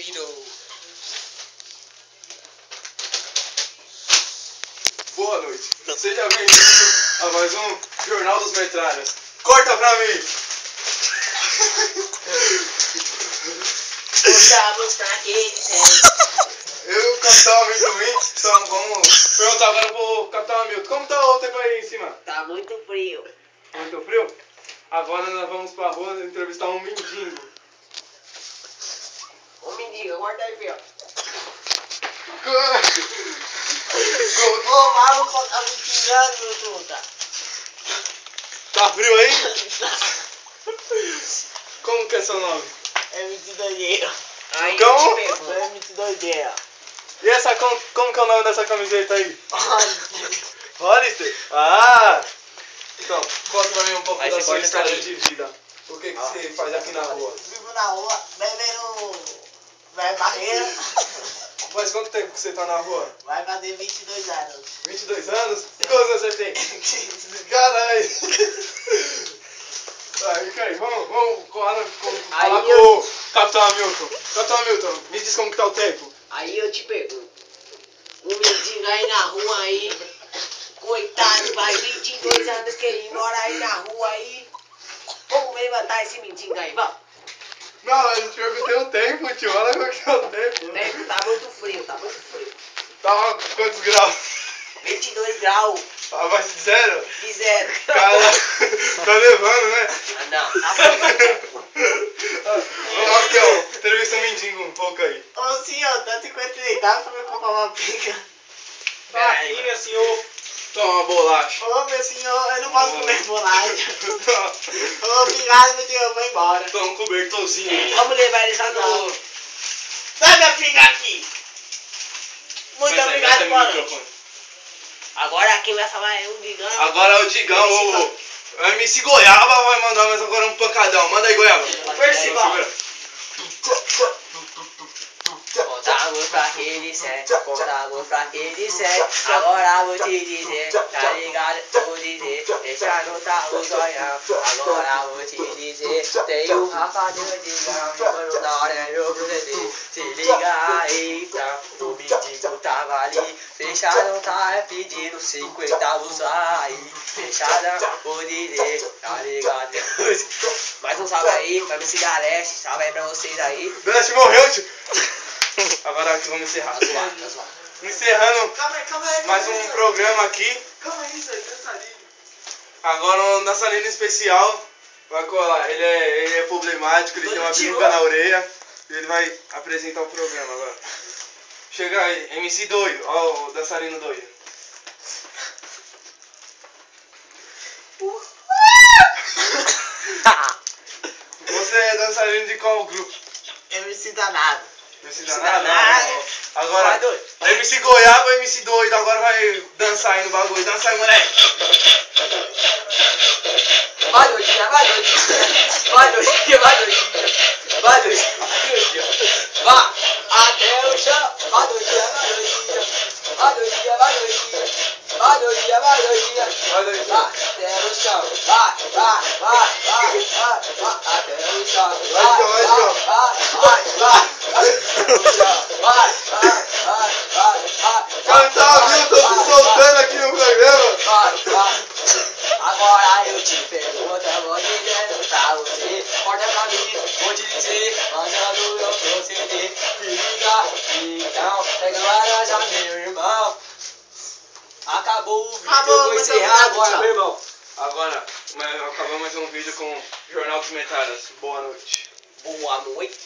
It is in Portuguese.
bem-vindo. Boa noite. Seja bem-vindo a mais um Jornal dos Metralhas. Corta pra mim! Contamos pra quem disser. Eu e o Capitão Amendoim vamos perguntar agora pro Capitão Hamilton. Como tá o tempo aí em cima? Tá muito frio. Muito frio? Agora nós vamos pra rua entrevistar um mendigo. Ô mendigo, aguarda aí, filho. Como- Ô maluco, tá me tirando, meu truta. Tá frio aí? Como que é seu nome? É muito doideira. Aí Então? eu te pergunto. É muito doideira. E essa, como que é o nome dessa camiseta aí? Olha. Hollister? Ah! Então, conta pra mim um pouco Aí da você sua corta pra história mim. de vida. O que você faz aqui na rua? Vivo na rua, bebendo. Vai barreira. Faz quanto tempo que você tá na rua? Vai fazer 22 anos. 22 anos? E quantos anos você tem? Caralho! Tá, fica aí, vamos falar Aí com o Capitão Hamilton. Capitão Hamilton, me diz como que tá o tempo. Aí eu te pergunto. O mendigo aí na rua aí. Coitado, vai 22 anos que ele mora aí na rua aí. Vamos levantar esse mendigo aí, vamos. Não, eu te perguntei o tempo, tio. Olha como que é o tempo. O tempo tá muito frio, tá muito frio. Tá quantos graus? 22 graus Abaixo de zero? de zero. Cara, tá levando, né? Ah, não, tá frio. Vamos aqui, ó. Entrevista um mendigo um pouco aí. Ô senhor, tá 50 dá pra me comprar uma pica? Tá aqui, meu senhor. Toma uma bolacha. Ô meu senhor, eu não posso comer bolacha. Ô, obrigado, meu senhor, eu vou embora. Toma um cobertorzinho. Vamos levar eles lá no... Dá minha pica aqui. Muito Mas aí, obrigado, vai boa no noite. microfone. Agora quem vai falar é o Digão. Agora é o Digão, o MC Goiaba vai mandar mais agora um pancadão. Manda aí, Goiaba. Percival. Segura. Contamos pra quem disser, contamos pra quem disser. Agora vou te dizer, tá ligado? Vou dizer, deixa anotar o zoião. Agora vou te dizer, tem um rapadinho de gão. Mano, na hora eu vou beber. Se liga aí, então. O mendigo tava ali. Fechado tá é pedindo 50 aí. Fechadão, vou dizer, tá ligado? Mais um salve aí pra MC Galeste. Salve aí pra vocês aí. Beleste morreu, tio. Agora aqui vamos encerrar. Tá zoado, tá zoado. Encerrando Calma aí. mais um programa aqui. Calma aí, isso aí, dançarino. Agora um dançarino especial. Vai colar. Ele é problemático, ele tem uma biruga na orelha. E ele vai apresentar o programa agora. Chega aí, MC Doido. Ó o dançarino doido. Você é dançarino de qual grupo? MC Danado. MC MC Danado? Danado. Não. Agora, Vai, doido. MC Goiaba, MC Doido. Agora vai dançar aí no bagulho. Dança aí, moleque. Vai, doidinha, vai, doidinha. Vai, doidinha, vai, doidinha. Vai, doidinha. Vá até o chão. Vai, doidinha, vai, doidinha. Vai, doidinha, vai, doidinha. Vai, doidinha, vai, doidinha. Vai, doidinha. Vai até o chão. Vai. Até o chão. Capitão Hamilton se soltando aqui no programa. Agora eu te pergunto, eu vou dizendo pra você. Corta pra mim, vou te dizer, mandando eu proceder. Se liga, então, pega a laranja, meu irmão. Acabou o vídeo, eu vou encerrar agora, meu irmão. Agora, acabamos mais um vídeo com o Jornal dos Metralhas. Boa noite. Boa noite.